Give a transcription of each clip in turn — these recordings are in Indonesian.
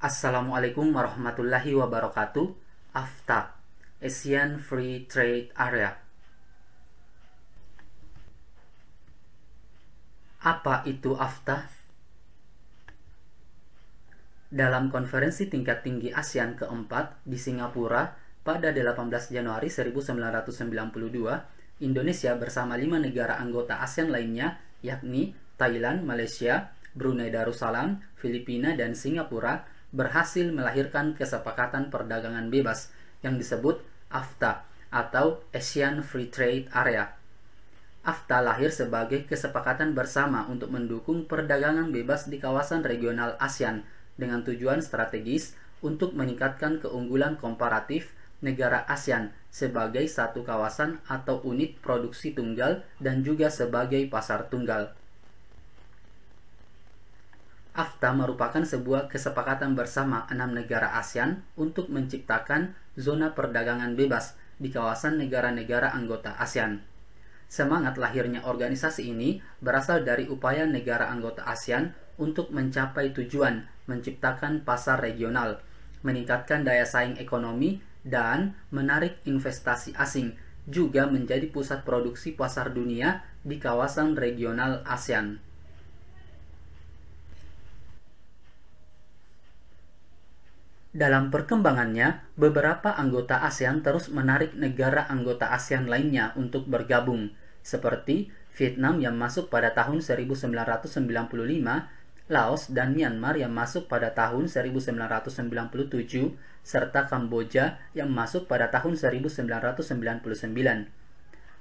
Assalamualaikum warahmatullahi wabarakatuh. AFTA, Asian Free Trade Area. Apa itu AFTA? Dalam konferensi tingkat tinggi ASEAN keempat di Singapura pada 18 Januari 1992, Indonesia bersama 5 negara anggota ASEAN lainnya, yakni Thailand, Malaysia, Brunei Darussalam, Filipina, dan Singapura, berhasil melahirkan kesepakatan perdagangan bebas yang disebut AFTA atau Asian Free Trade Area. AFTA lahir sebagai kesepakatan bersama untuk mendukung perdagangan bebas di kawasan regional ASEAN dengan tujuan strategis untuk meningkatkan keunggulan komparatif negara ASEAN sebagai satu kawasan atau unit produksi tunggal dan juga sebagai pasar tunggal. AFTA merupakan sebuah kesepakatan bersama 6 negara ASEAN untuk menciptakan zona perdagangan bebas di kawasan negara-negara anggota ASEAN. Semangat lahirnya organisasi ini berasal dari upaya negara anggota ASEAN untuk mencapai tujuan menciptakan pasar regional, meningkatkan daya saing ekonomi, dan menarik investasi asing, juga menjadi pusat produksi pasar dunia di kawasan regional ASEAN. Dalam perkembangannya, beberapa anggota ASEAN terus menarik negara anggota ASEAN lainnya untuk bergabung, seperti Vietnam yang masuk pada tahun 1995, Laos dan Myanmar yang masuk pada tahun 1997, serta Kamboja yang masuk pada tahun 1999.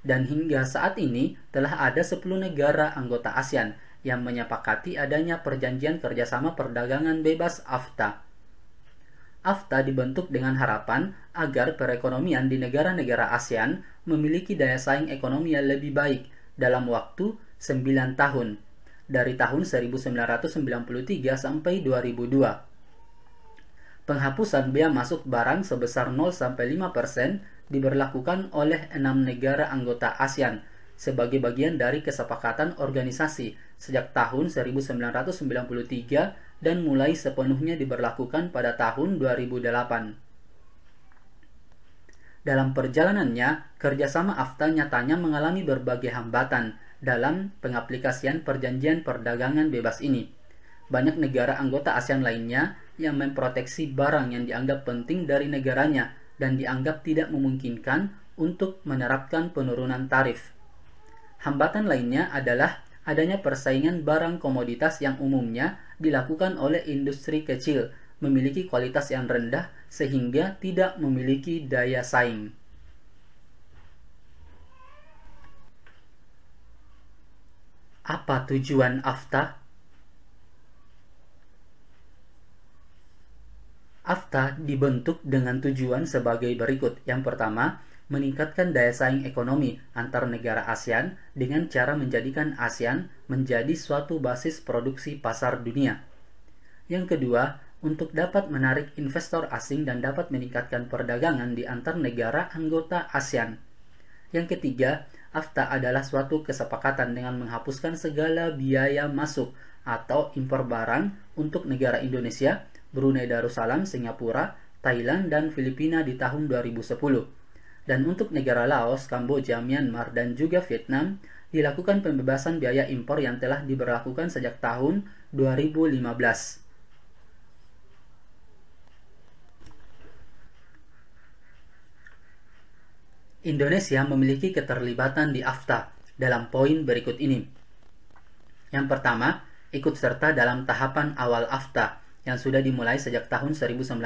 Dan hingga saat ini telah ada 10 negara anggota ASEAN yang menyepakati adanya perjanjian kerjasama perdagangan bebas AFTA. AFTA dibentuk dengan harapan agar perekonomian di negara-negara ASEAN memiliki daya saing ekonomi yang lebih baik dalam waktu 9 tahun, dari tahun 1993 sampai 2002. Penghapusan bea masuk barang sebesar 0-5% diberlakukan oleh 6 negara anggota ASEAN sebagai bagian dari kesepakatan organisasi sejak tahun 1993 dan mulai sepenuhnya diberlakukan pada tahun 2008. Dalam perjalanannya, kerjasama AFTA nyatanya mengalami berbagai hambatan dalam pengaplikasian perjanjian perdagangan bebas ini. Banyak negara anggota ASEAN lainnya yang memproteksi barang yang dianggap penting dari negaranya dan dianggap tidak memungkinkan untuk menerapkan penurunan tarif. Hambatan lainnya adalah adanya persaingan barang komoditas yang umumnya dilakukan oleh industri kecil, memiliki kualitas yang rendah sehingga tidak memiliki daya saing. Apa tujuan AFTA? AFTA dibentuk dengan tujuan sebagai berikut. Yang pertama, meningkatkan daya saing ekonomi antar negara ASEAN dengan cara menjadikan ASEAN menjadi suatu basis produksi pasar dunia. Yang kedua, untuk dapat menarik investor asing dan dapat meningkatkan perdagangan di antar negara anggota ASEAN. Yang ketiga, AFTA adalah suatu kesepakatan dengan menghapuskan segala biaya masuk atau impor barang untuk negara Indonesia, Brunei Darussalam, Singapura, Thailand, dan Filipina di tahun 2010. Dan untuk negara Laos, Kamboja, Myanmar, dan juga Vietnam, dilakukan pembebasan biaya impor yang telah diberlakukan sejak tahun 2015. Indonesia memiliki keterlibatan di AFTA dalam poin berikut ini. Yang pertama, ikut serta dalam tahapan awal AFTA yang sudah dimulai sejak tahun 1993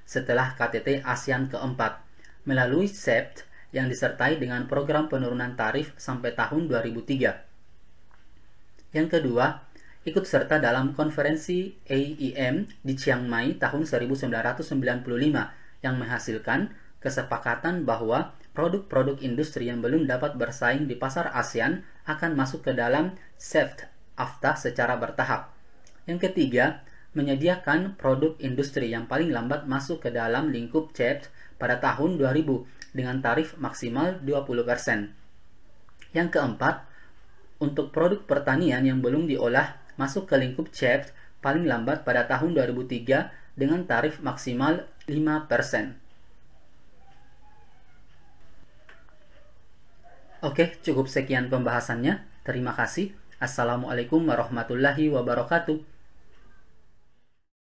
setelah KTT ASEAN keempat, melalui SEPT yang disertai dengan program penurunan tarif sampai tahun 2003. Yang kedua, ikut serta dalam konferensi AEM di Chiang Mai tahun 1995 yang menghasilkan kesepakatan bahwa produk-produk industri yang belum dapat bersaing di pasar ASEAN akan masuk ke dalam SEPT AFTA secara bertahap. Yang ketiga, menyediakan produk industri yang paling lambat masuk ke dalam lingkup CEPT pada tahun 2000 dengan tarif maksimal 20%. Yang keempat, untuk produk pertanian yang belum diolah masuk ke lingkup CEPT paling lambat pada tahun 2003 dengan tarif maksimal 5%. Oke, cukup sekian pembahasannya. Terima kasih. Assalamualaikum warahmatullahi wabarakatuh.